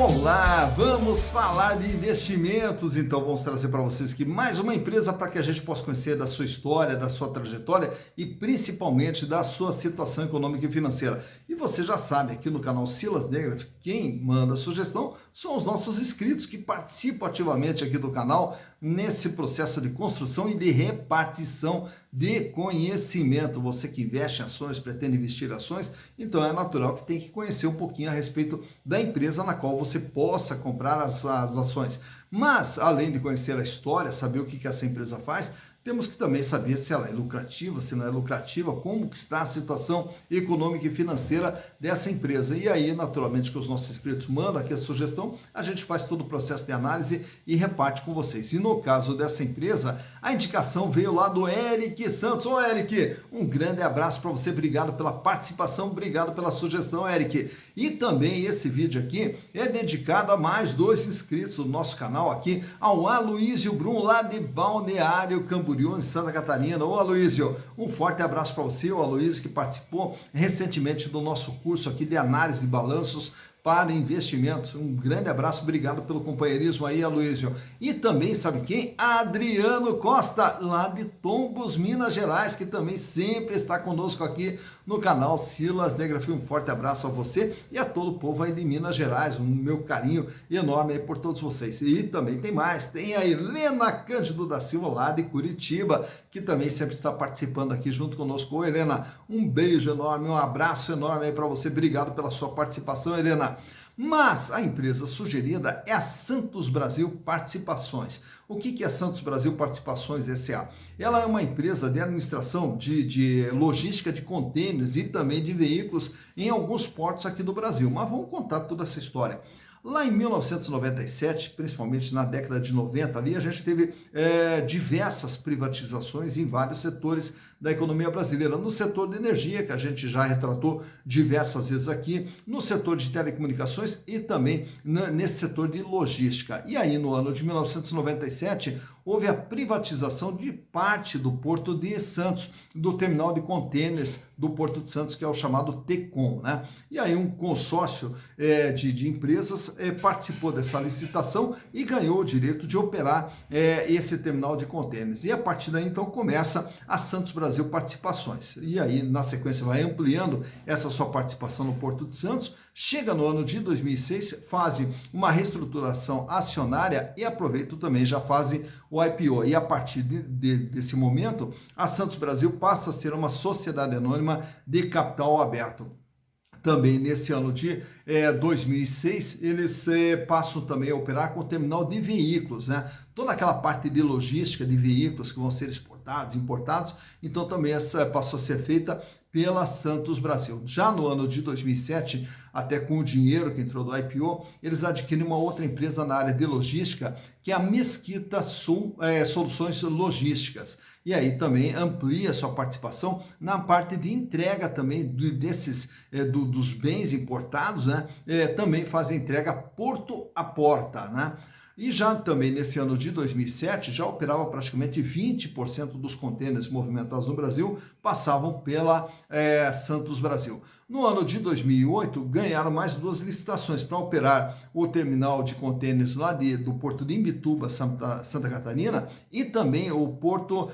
Olá, vamos falar de investimentos. Então vamos trazer para vocês aqui mais uma empresa para que a gente possa conhecer da sua história, da sua trajetória e principalmente da sua situação econômica e financeira. E você já sabe, aqui no canal Silas Negraf, quem manda a sugestão são os nossos inscritos que participam ativamente aqui do canal nesse processo de construção e de repartição de conhecimento. Você que investe em ações, pretende investir em ações, então é natural que tem que conhecer um pouquinho a respeito da empresa na qual você possa comprar as ações. Mas, além de conhecer a história, saber o que essa empresa faz, temos que também saber se ela é lucrativa, se não é lucrativa, como que está a situação econômica e financeira dessa empresa. E aí, naturalmente, que os nossos inscritos mandam aqui a sugestão, a gente faz todo o processo de análise e reparte com vocês. E no caso dessa empresa, a indicação veio lá do Eric Santos. Ô Eric, um grande abraço para você, obrigado pela participação, obrigado pela sugestão, Eric. E também esse vídeo aqui é dedicado a mais 2 inscritos do nosso canal aqui, ao Aloísio Brum, lá de Balneário Camboriú, em Santa Catarina. Ô Aloísio, um forte abraço para você, o Aloísio que participou recentemente do nosso curso aqui de análise de balanços para investimentos. Um grande abraço, obrigado pelo companheirismo aí, Aloísio. E também, sabe quem? Adriano Costa, lá de Tombos, Minas Gerais, que também sempre está conosco aqui no canal Silas Negraf. Um forte abraço a você e a todo o povo aí de Minas Gerais, um meu carinho enorme aí por todos vocês. E também tem mais, tem a Helena Cândido da Silva, lá de Curitiba, que também sempre está participando aqui junto conosco. Ô Helena, um beijo enorme, um abraço enorme aí para você, obrigado pela sua participação, Helena. Mas a empresa sugerida é a Santos Brasil Participações. O que é a Santos Brasil Participações S.A.? Ela é uma empresa de administração de logística de contêineres e também de veículos em alguns portos aqui do Brasil. Mas vamos contar toda essa história. Lá em 1997, principalmente na década de 90, ali a gente teve diversas privatizações em vários setores da economia brasileira. No setor de energia, que a gente já retratou diversas vezes aqui, no setor de telecomunicações e também nesse setor de logística. E aí, no ano de 1997, houve a privatização de parte do Porto de Santos, do terminal de contêineres do Porto de Santos, que é o chamado TECOM, né? E aí um consórcio de empresas participou dessa licitação e ganhou o direito de operar esse terminal de contêineres. E a partir daí, então, começa a Santos Brasil Participações. E aí, na sequência, vai ampliando essa sua participação no Porto de Santos. Chega no ano de 2006, fazem uma reestruturação acionária e aproveitam também, já fazem o IPO. E a partir desse momento, a Santos Brasil passa a ser uma sociedade anônima de capital aberto. Também nesse ano de 2006, eles passam também a operar com o terminal de veículos, né? Toda aquela parte de logística de veículos que vão ser exportados, importados, então também essa passou a ser feita pela Santos Brasil. Já no ano de 2007, até com o dinheiro que entrou do IPO, eles adquirem uma outra empresa na área de logística, que é a Mesquita Soluções Logísticas. E aí também amplia sua participação na parte de entrega também dos bens importados, né? Também fazem entrega porto a porta, né? E já também nesse ano de 2007, já operava praticamente 20% dos contêineres movimentados no Brasil, passavam pela Santos Brasil. No ano de 2008, ganharam mais 2 licitações para operar o terminal de contêineres lá do Porto de Imbituba, Santa Catarina, e também o porto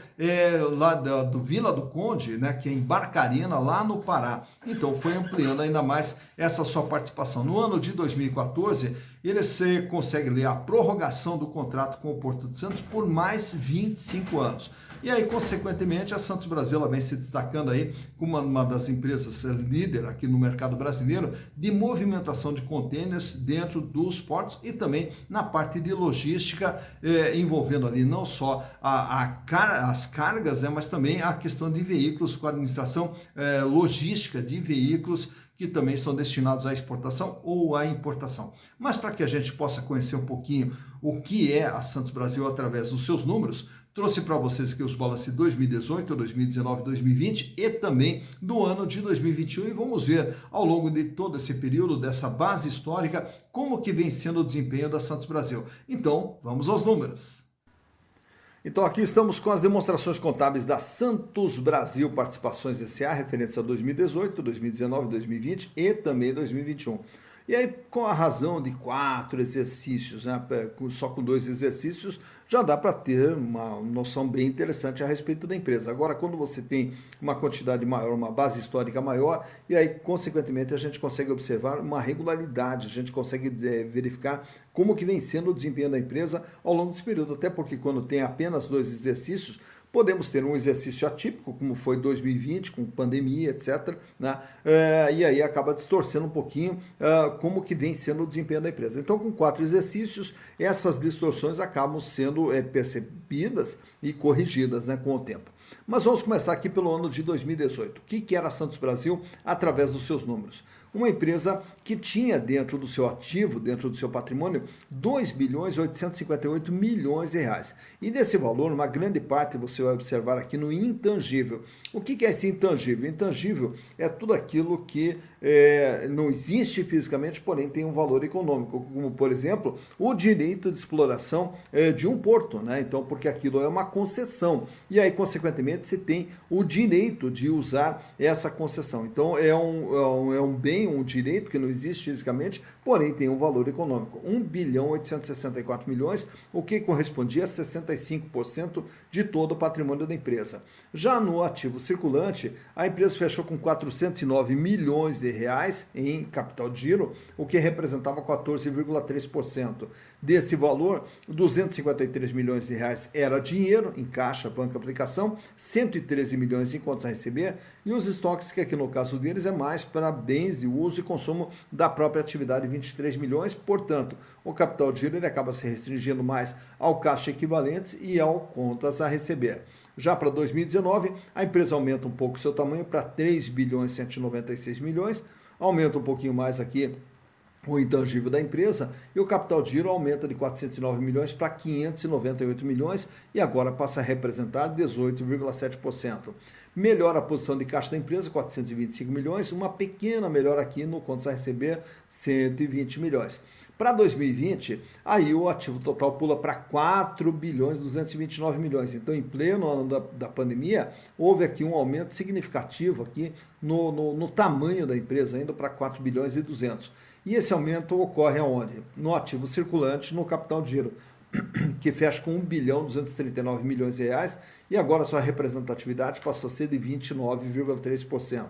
lá do Vila do Conde, né, que é em Barcarena, lá no Pará. Então foi ampliando ainda mais essa sua participação. No ano de 2014, eles conseguem a prorrogação do contrato com o Porto de Santos por mais 25 anos. E aí, consequentemente, a Santos Brasil ela vem se destacando aí como uma das empresas líder aqui no mercado brasileiro de movimentação de contêineres dentro dos portos e também na parte de logística, envolvendo ali não só as cargas, né, mas também a questão de veículos, com a administração logística de veículos que também são destinados à exportação ou à importação. Mas para que a gente possa conhecer um pouquinho o que é a Santos Brasil através dos seus números, trouxe para vocês aqui os balanços de 2018, 2019, 2020 e também do ano de 2021 e vamos ver ao longo de todo esse período dessa base histórica como que vem sendo o desempenho da Santos Brasil. Então, vamos aos números. Então aqui estamos com as demonstrações contábeis da Santos Brasil Participações S.A. referentes a 2018, 2019, 2020 e também 2021. E aí, com a razão de 4 exercícios, né, só com 2 exercícios, já dá para ter uma noção bem interessante a respeito da empresa. Agora, quando você tem uma quantidade maior, uma base histórica maior, e aí, consequentemente, a gente consegue observar uma regularidade, a gente consegue verificar como que vem sendo o desempenho da empresa ao longo desse período, até porque quando tem apenas 2 exercícios, podemos ter um exercício atípico, como foi 2020, com pandemia, etc., né? E aí acaba distorcendo um pouquinho como que vem sendo o desempenho da empresa. Então, com 4 exercícios, essas distorções acabam sendo percebidas e corrigidas, né, com o tempo. Mas vamos começar aqui pelo ano de 2018. O que era Santos Brasil através dos seus números? Uma empresa que tinha dentro do seu ativo, dentro do seu patrimônio, 2 bilhões 858 milhões de reais. E desse valor, uma grande parte você vai observar aqui no intangível. O que é esse intangível? Intangível é tudo aquilo que não existe fisicamente, porém tem um valor econômico, como, por exemplo, o direito de exploração de um porto, né? Então, porque aquilo é uma concessão. E aí, consequentemente, se tem o direito de usar essa concessão. Então, é um bem, um direito que não existe fisicamente, porém tem um valor econômico. 1 bilhão 864 milhões, o que correspondia a 65% de todo o patrimônio da empresa. Já no ativo circulante, a empresa fechou com 409 milhões de reais em capital de giro, o que representava 14,3%. Desse valor, 253 milhões de reais era dinheiro em caixa, banco, aplicação, 113 milhões em contas a receber, e os estoques, que aqui no caso deles é mais para bens de uso e consumo da própria atividade, 23 milhões. Portanto, o capital de giro ele acaba se restringindo mais ao caixa equivalentes e ao contas a receber. Já para 2019, a empresa aumenta um pouco seu tamanho para 3 bilhões 196 milhões, aumenta um pouquinho mais aqui o intangível da empresa, e o capital de giro aumenta de 409 milhões para 598 milhões e agora passa a representar 18,7%. Melhora a posição de caixa da empresa, 425 milhões, uma pequena melhora aqui no contas a receber, 120 milhões. Para 2020, aí o ativo total pula para 4 bilhões 229 milhões. Então, em pleno ano da pandemia, houve aqui um aumento significativo aqui no tamanho da empresa, indo para 4 bilhões e 200. E esse aumento ocorre aonde? No ativo circulante, no capital de giro, que fecha com 1 bilhão 239 milhões de reais e agora sua representatividade passou a ser de 29,3%.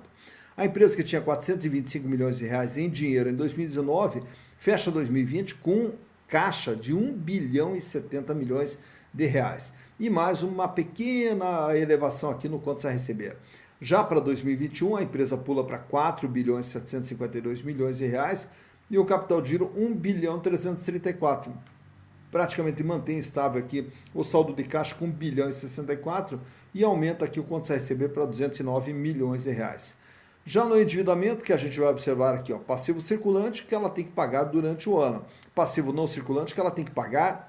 A empresa que tinha 425 milhões de reais em dinheiro em 2019, fecha 2020 com caixa de 1 bilhão e 70 milhões de reais. E mais uma pequena elevação aqui no contas a receber. Já para 2021, a empresa pula para 4 bilhões 752 milhões de reais e o capital de giro 1 bilhão 334. Praticamente mantém estável aqui o saldo de caixa com 1 bilhão e 64 e aumenta aqui o contas a receber para 209 milhões de reais. Já no endividamento, que a gente vai observar aqui, ó, passivo circulante que ela tem que pagar durante o ano, passivo não circulante que ela tem que pagar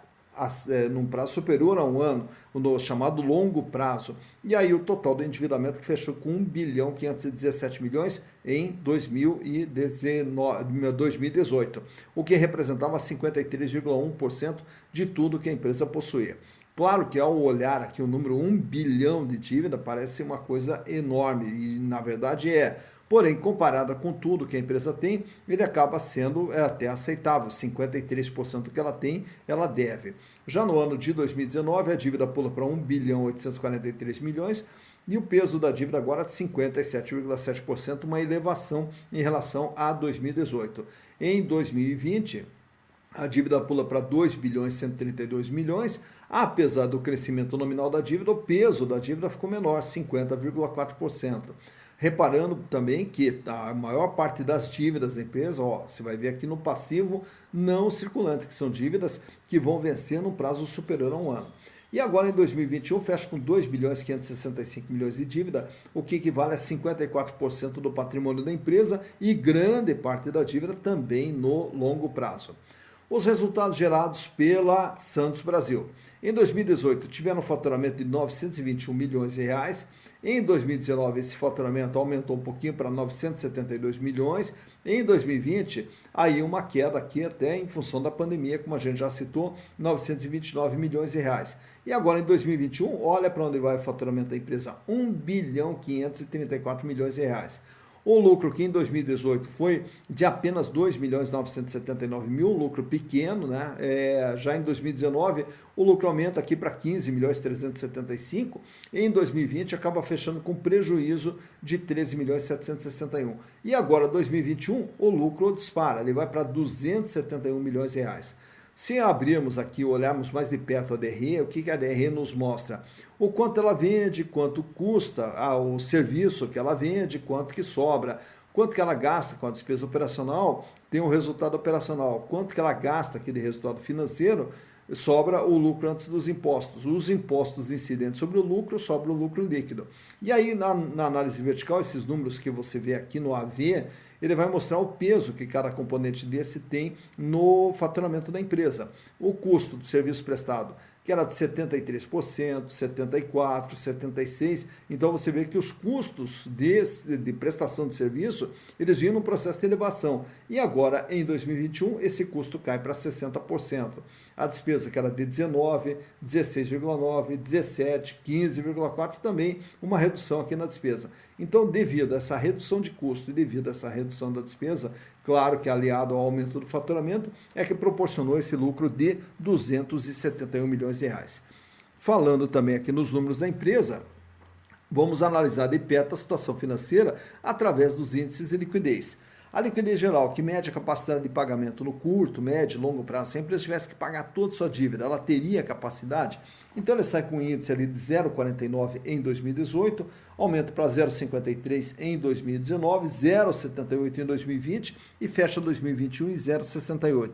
num prazo superior a um ano, no chamado longo prazo. E aí o total do endividamento que fechou com 1 bilhão 517 milhões em 2018, o que representava 53,1% de tudo que a empresa possuía. Claro que ao olhar aqui o número 1 bilhão de dívida parece uma coisa enorme e na verdade é. Porém, comparada com tudo que a empresa tem, ele acaba sendo até aceitável. 53% que ela tem, ela deve. Já no ano de 2019, a dívida pula para 1 bilhão 843 milhões e o peso da dívida agora é de 57,7%, uma elevação em relação a 2018. Em 2020, a dívida pula para 2 bilhões 132 milhões. Apesar do crescimento nominal da dívida, o peso da dívida ficou menor, 50,4%. Reparando também que a maior parte das dívidas da empresa, ó, você vai ver aqui no passivo não circulante, que são dívidas que vão vencer no prazo superior a um ano. E agora em 2021 fecha com 2 bilhões 565 milhões de dívida, o que equivale a 54% do patrimônio da empresa e grande parte da dívida também no longo prazo. Os resultados gerados pela Santos Brasil. Em 2018 tiveram um faturamento de 921 milhões de reais. Em 2019, esse faturamento aumentou um pouquinho para 972 milhões. Em 2020, aí uma queda aqui até em função da pandemia, como a gente já citou, 929 milhões de reais. E agora em 2021, olha para onde vai o faturamento da empresa, 1 bilhão 534 milhões de reais. O lucro que em 2018 foi de apenas 2.979.000, lucro pequeno, né? Já em 2019 o lucro aumenta aqui para 15.375.000, e em 2020 acaba fechando com prejuízo de 13.761.000. E agora 2021 o lucro dispara, ele vai para 271 milhões de reais. Se abrirmos aqui, olharmos mais de perto a DRE, o que a DRE nos mostra? O quanto ela vende, quanto custa o serviço que ela vende, quanto que sobra, quanto que ela gasta com a despesa operacional, tem um resultado operacional, quanto que ela gasta aqui de resultado financeiro, sobra o lucro antes dos impostos. Os impostos incidentes sobre o lucro, sobra o lucro líquido. E aí, na análise vertical, esses números que você vê aqui no AV, ele vai mostrar o peso que cada componente desse tem no faturamento da empresa. O custo do serviço prestado, que era de 73%, 74%, 76%. Então você vê que os custos de prestação de serviço, eles vinham no processo de elevação. E agora, em 2021, esse custo cai para 60%. A despesa que era de 19%, 16,9%, 17%, 15,4%, também uma redução aqui na despesa. Então, devido a essa redução de custo e devido a essa redução da despesa, claro que aliado ao aumento do faturamento, é que proporcionou esse lucro de 271 milhões de reais. Falando também aqui nos números da empresa, vamos analisar de perto a situação financeira através dos índices de liquidez. A liquidez geral, que mede a capacidade de pagamento no curto, médio e longo prazo, se a empresa tivesse que pagar toda a sua dívida, ela teria capacidade? Então ele sai com um índice ali de 0,49 em 2018, aumenta para 0,53 em 2019, 0,78 em 2020 e fecha 2021 em 0,68.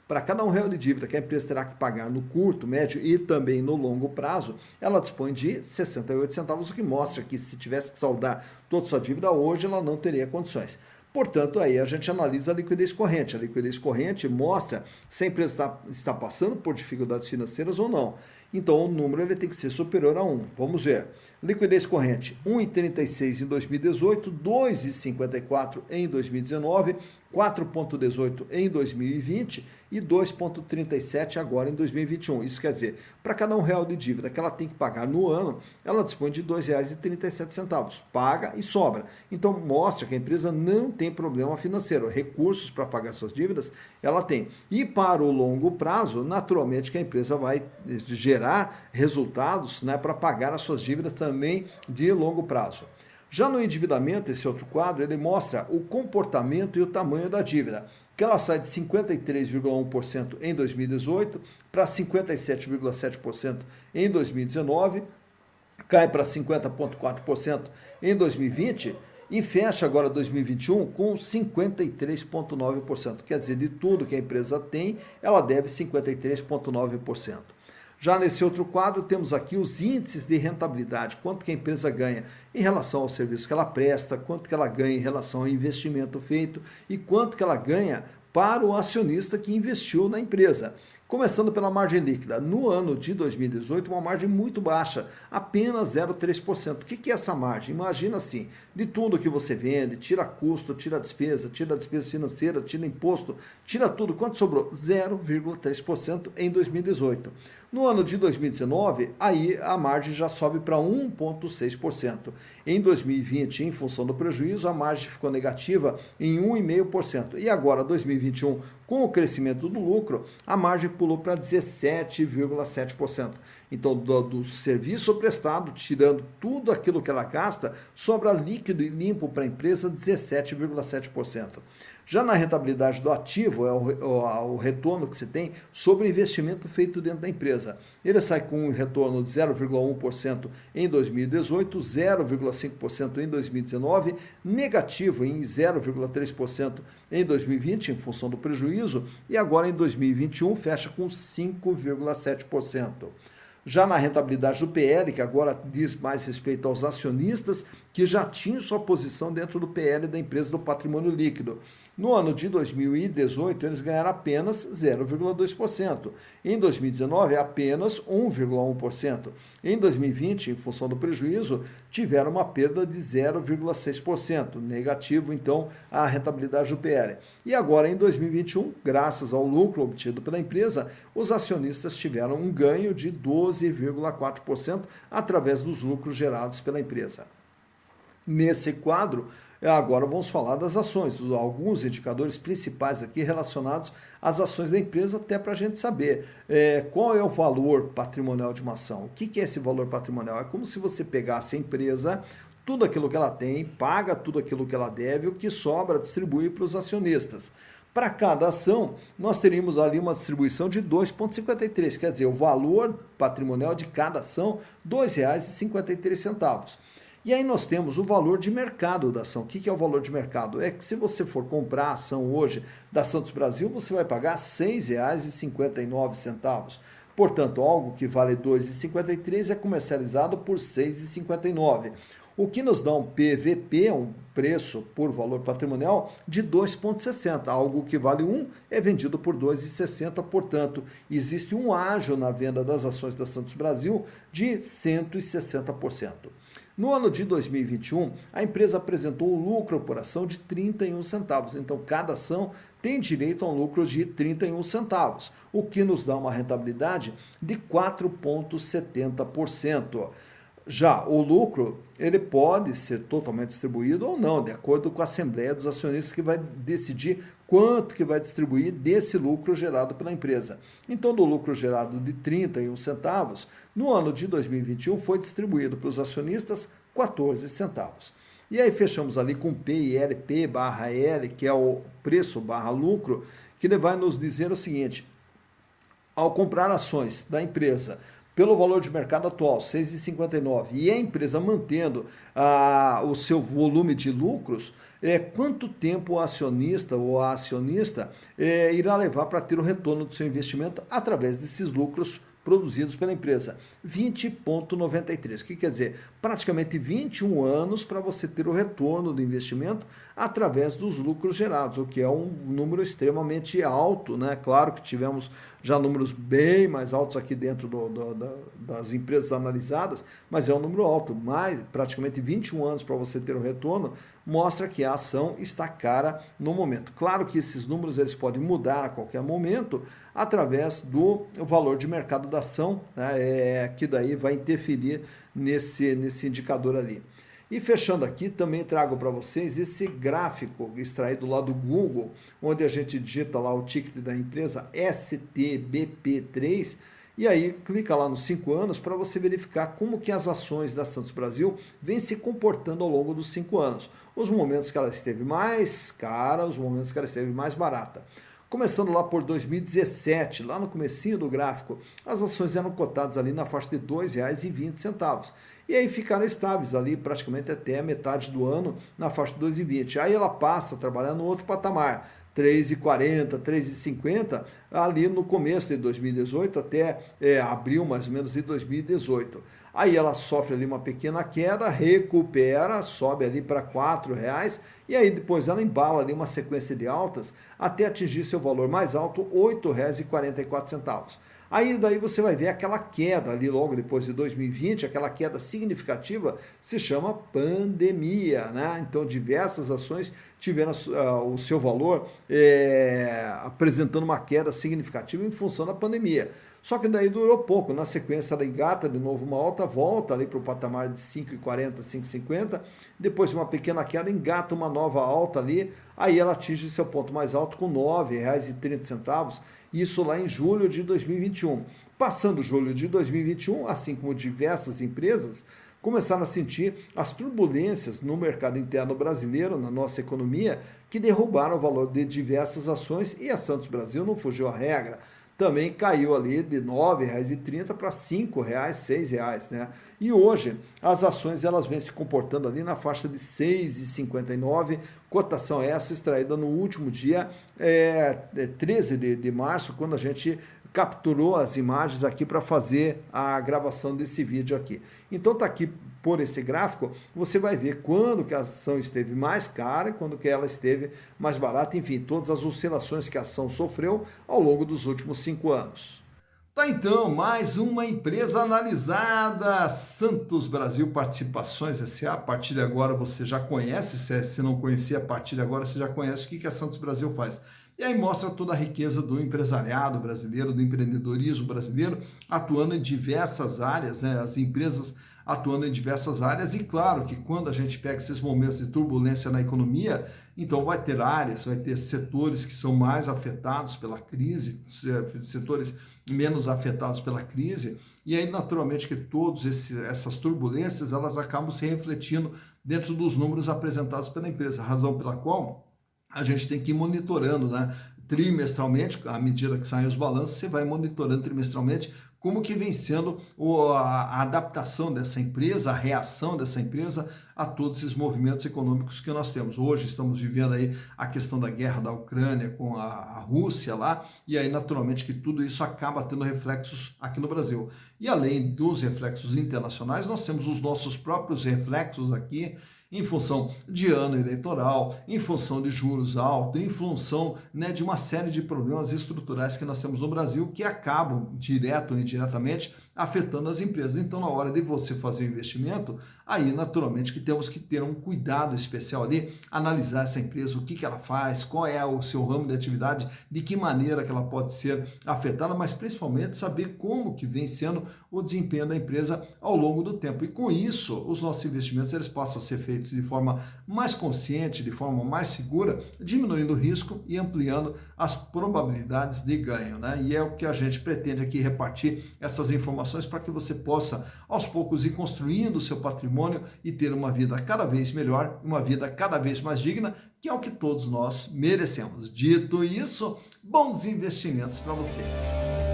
Para cada R$1 de dívida que a empresa terá que pagar no curto, médio e também no longo prazo, ela dispõe de 68 centavos, o que mostra que se tivesse que saldar toda a sua dívida hoje, ela não teria condições. Portanto, aí a gente analisa a liquidez corrente. A liquidez corrente mostra se a empresa está passando por dificuldades financeiras ou não. Então, o número ele tem que ser superior a 1. Vamos ver. Liquidez corrente, 1,36 em 2018, 2,54 em 2019, 4,18 em 2020 e 2,37 agora em 2021. Isso quer dizer, para cada R$1 de dívida que ela tem que pagar no ano, ela dispõe de R$ 2,37. Paga e sobra. Então, mostra que a empresa não tem problema financeiro. Recursos para pagar suas dívidas, ela tem. E para o longo prazo, naturalmente que a empresa vai gerar resultados, né, para pagar as suas dívidas também de longo prazo. Já no endividamento, esse outro quadro, ele mostra o comportamento e o tamanho da dívida, que ela sai de 53,1% em 2018 para 57,7% em 2019, cai para 50,4% em 2020 e fecha agora 2021 com 53,9%. Quer dizer, de tudo que a empresa tem, ela deve 53,9%. Já nesse outro quadro, temos aqui os índices de rentabilidade, quanto que a empresa ganha em relação ao serviço que ela presta, quanto que ela ganha em relação ao investimento feito e quanto que ela ganha para o acionista que investiu na empresa. Começando pela margem líquida, no ano de 2018, uma margem muito baixa, apenas 0,3%. O que é essa margem? Imagina assim, de tudo que você vende, tira custo, tira despesa financeira, tira imposto, tira tudo. Quanto sobrou? 0,3% em 2018. No ano de 2019, aí a margem já sobe para 1,6%. Em 2020, em função do prejuízo, a margem ficou negativa em 1,5%. E agora, 2021, com o crescimento do lucro, a margem pulou para 17,7%. Então, do serviço prestado, tirando tudo aquilo que ela gasta, sobra líquido e limpo para a empresa 17,7%. Já na rentabilidade do ativo, é o retorno que você tem sobre o investimento feito dentro da empresa. Ele sai com um retorno de 0,1% em 2018, 0,5% em 2019, negativo em 0,3% em 2020, em função do prejuízo, e agora em 2021 fecha com 5,7%. Já na rentabilidade do PL, que agora diz mais respeito aos acionistas que já tinham sua posição dentro do PL da empresa do patrimônio líquido. No ano de 2018, eles ganharam apenas 0,2%. Em 2019, apenas 1,1%. Em 2020, em função do prejuízo, tiveram uma perda de 0,6%. Negativo, então, a rentabilidade do PL. E agora, em 2021, graças ao lucro obtido pela empresa, os acionistas tiveram um ganho de 12,4% através dos lucros gerados pela empresa. Nesse quadro, Agora vamos falar das ações, alguns indicadores principais aqui relacionados às ações da empresa, até para a gente saber qual é o valor patrimonial de uma ação. O que é esse valor patrimonial? É como se você pegasse a empresa, tudo aquilo que ela tem, paga tudo aquilo que ela deve, o que sobra distribui para os acionistas. Para cada ação, nós teríamos ali uma distribuição de 2,53, quer dizer, o valor patrimonial de cada ação, R$ 2,53. E aí nós temos o valor de mercado da ação. O que é o valor de mercado? É que se você for comprar a ação hoje da Santos Brasil, você vai pagar R$ 6,59. Portanto, algo que vale R$ 2,53 é comercializado por R$ 6,59. O que nos dá um PVP, um preço por valor patrimonial, de 2,60. Algo que vale 1 é vendido por 2,60. Portanto, existe um ágio na venda das ações da Santos Brasil de 160%. No ano de 2021, a empresa apresentou um lucro por ação de 31 centavos. Então, cada ação tem direito a um lucro de 31 centavos, o que nos dá uma rentabilidade de 4,70%. Já o lucro, ele pode ser totalmente distribuído ou não, de acordo com a Assembleia dos Acionistas, que vai decidir quanto que vai distribuir desse lucro gerado pela empresa. Então, do lucro gerado de 31 centavos, no ano de 2021 foi distribuído para os acionistas 14 centavos. E aí fechamos ali com P e L, P barra L, que é o preço barra lucro, que ele vai nos dizer o seguinte: ao comprar ações da empresa pelo valor de mercado atual, R$ 6,59, e a empresa mantendo o seu volume de lucros, quanto tempo o acionista ou a acionista irá levar para ter o retorno do seu investimento através desses lucros produzidos pela empresa? 20,93. O que quer dizer? Praticamente 21 anos para você ter o retorno do investimento através dos lucros gerados, o que é um número extremamente alto, né? Claro que tivemos já números bem mais altos aqui dentro das empresas analisadas, mas é um número alto. Mais praticamente 21 anos para você ter o retorno mostra que a ação está cara no momento. Claro que esses números eles podem mudar a qualquer momento através do valor de mercado da ação, né, que daí vai interferir nesse indicador ali. E fechando aqui, também trago para vocês esse gráfico extraído lá do Google, onde a gente digita lá o ticket da empresa STBP3, e aí clica lá nos 5 anos para você verificar como que as ações da Santos Brasil vêm se comportando ao longo dos 5 anos. Os momentos que ela esteve mais cara, os momentos que ela esteve mais barata. Começando lá por 2017, lá no comecinho do gráfico, as ações eram cotadas ali na faixa de R$ 2,20. E aí ficaram estáveis ali praticamente até a metade do ano na faixa de 2,20. Aí ela passa a trabalhar no outro patamar, 3,40, 3,50, ali no começo de 2018 até abril mais ou menos de 2018. Aí ela sofre ali uma pequena queda, recupera, sobe ali para R$ 4,00 e aí depois ela embala ali uma sequência de altas até atingir seu valor mais alto, R$ 8,44. Aí daí você vai ver aquela queda ali logo depois de 2020, aquela queda significativa, se chama pandemia, né? Então diversas ações tiveram o seu valor apresentando uma queda significativa em função da pandemia. Só que daí durou pouco, na sequência ela engata de novo uma alta, volta ali para o patamar de 5,40, 5,50, depois de uma pequena queda engata uma nova alta ali, aí ela atinge seu ponto mais alto com R$ 9,30, isso lá em julho de 2021. Passando julho de 2021, assim como diversas empresas, começaram a sentir as turbulências no mercado interno brasileiro, na nossa economia, que derrubaram o valor de diversas ações e a Santos Brasil não fugiu à regra. Também caiu ali de R$ 9,30 para R$ 5,00, R$ 6,00, né? E hoje as ações elas vêm se comportando ali na faixa de R$ 6,59, cotação essa extraída no último dia 13 de março, quando a gente capturou as imagens aqui para fazer a gravação desse vídeo aqui. Então tá aqui por esse gráfico, você vai ver quando que a ação esteve mais cara e quando que ela esteve mais barata, enfim, todas as oscilações que a ação sofreu ao longo dos últimos 5 anos. Tá então, mais uma empresa analisada, Santos Brasil Participações S.A. A partir de agora você já conhece, se não conhecia, a partir de agora você já conhece o que a Santos Brasil faz. E aí mostra toda a riqueza do empresariado brasileiro, do empreendedorismo brasileiro, atuando em diversas áreas, né? As empresas atuando em diversas áreas e claro que quando a gente pega esses momentos de turbulência na economia, então vai ter áreas, vai ter setores que são mais afetados pela crise, setores menos afetados pela crise, e aí naturalmente que todas essas turbulências elas acabam se refletindo dentro dos números apresentados pela empresa, razão pela qual a gente tem que ir monitorando, né? Trimestralmente, à medida que saem os balanços, você vai monitorando trimestralmente como que vem sendo a adaptação dessa empresa, a reação dessa empresa a todos esses movimentos econômicos que nós temos. Hoje estamos vivendo aí a questão da guerra da Ucrânia com a Rússia lá, e aí naturalmente que tudo isso acaba tendo reflexos aqui no Brasil. E além dos reflexos internacionais, nós temos os nossos próprios reflexos aqui, em função de ano eleitoral, em função de juros altos, em função, né, de uma série de problemas estruturais que nós temos no Brasil que acabam, direto ou indiretamente, afetando as empresas. Então, na hora de você fazer o investimento, aí naturalmente que temos que ter um cuidado especial ali, analisar essa empresa, o que ela faz, qual é o seu ramo de atividade, de que maneira que ela pode ser afetada, mas principalmente saber como que vem sendo o desempenho da empresa ao longo do tempo. E com isso, os nossos investimentos eles possam ser feitos de forma mais consciente, de forma mais segura, diminuindo o risco e ampliando as probabilidades de ganho, né? E é o que a gente pretende aqui repartir essas informações para que você possa, aos poucos, ir construindo o seu patrimônio e ter uma vida cada vez melhor, uma vida cada vez mais digna, que é o que todos nós merecemos. Dito isso, bons investimentos para vocês.